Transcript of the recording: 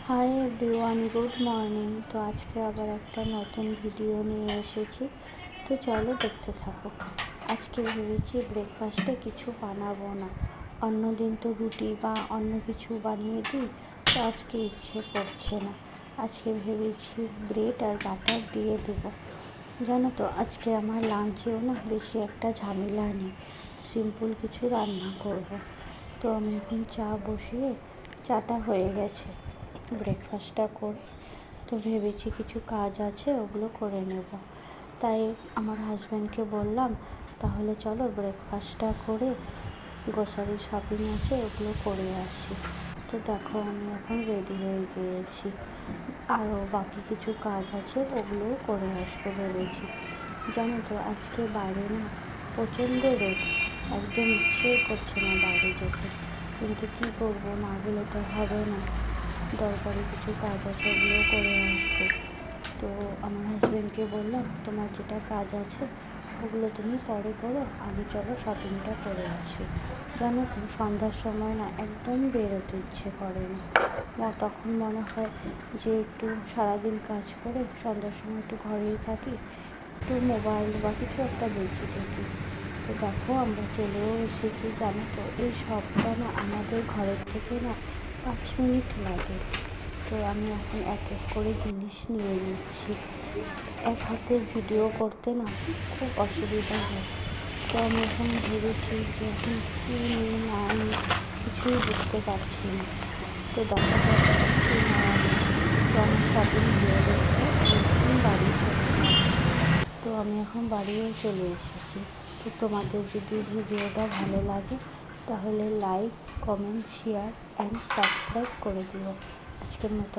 Hi everyone, good morning. তো আজকে আবার একটা নতুন ভিডিও নিয়ে এসেছি। তো চলো দেখতে থাকো। আজকে ভেবেছি ব্রেকফাস্টে কিছু বানাবো না, অন্যদিন তো রুটি বা অন্য কিছু বানিয়ে দিই। তো আজকে ইচ্ছে করছে না। আজকে ভেবেছি ব্রেড আর বাটার দিয়ে দেবো। জানো তো আজকে আমার লাঞ্চেও না বেশি একটা ঝামেলা নেই, সিম্পল কিছু রান্না করব। তো আমি এখন চা বসিয়ে, চাটা হয়ে গেছে, ব্রেকফাস্টটা করে তো ভেবেছি কিছু কাজ আছে ওগুলো করে নেব। তাই আমার হাজব্যান্ডকে বললাম, তাহলে চলো ব্রেকফাস্টটা করে গ্রোসারি শপিং আছে ওগুলো করে আসি। তো দেখো আমি এখন রেডি হয়ে গিয়েছি, আরও বাকি কিছু কাজ আছে ওগুলোও করে আসবো ভেবেছি। জানো তো আজকে বাইরে না প্রচণ্ড রোদ, একদম ইচ্ছে করছে না বাইরে যেতে, কিন্তু কী করবো, না গেলে তো হবে না। দরকারি কিছু কাজ আছে ওগুলো করে আসবো। তো আমার হাজব্যান্ডকে বললাম, তোমার যেটা কাজ আছে ওগুলো তুমি পরে করো, আগে চলো শপিংটা করে আসি। জানো তো সন্ধ্যার সময় না একদম বেরোতে ইচ্ছে করে না, তখন মনে হয় যে একটু সারাদিন কাজ করে সন্ধ্যার সময় একটু ঘরেই থাকি, একটু মোবাইল বা কিছু একটা দেখি। তো দেখো আমরা চলেও এসেছি। জানো তো এই শপটা না আমাদের ঘরের থেকে না 5 মিনিট লাগে। তো আমি এখন এক এক করে জিনিস নিয়ে নিচ্ছি। এক হাতে ভিডিও করতে না খুব অসুবিধা হয়। তো আমি এখন ভেবেছি যে এখন কী নিই না নিই কিছুই বুঝতে পারছি না। তো দেখা যাক কী নেওয়া যায়। তো আমার শপিং হয়ে গেছে, এখন বাড়ি চলে যাব। তো আমি এখন বাড়িও চলে এসেছি। তো তোমাদের যদি ভিডিওটা ভালো লাগে তাহলে like, comment, share and subscribe করে দিও। আজকের মতো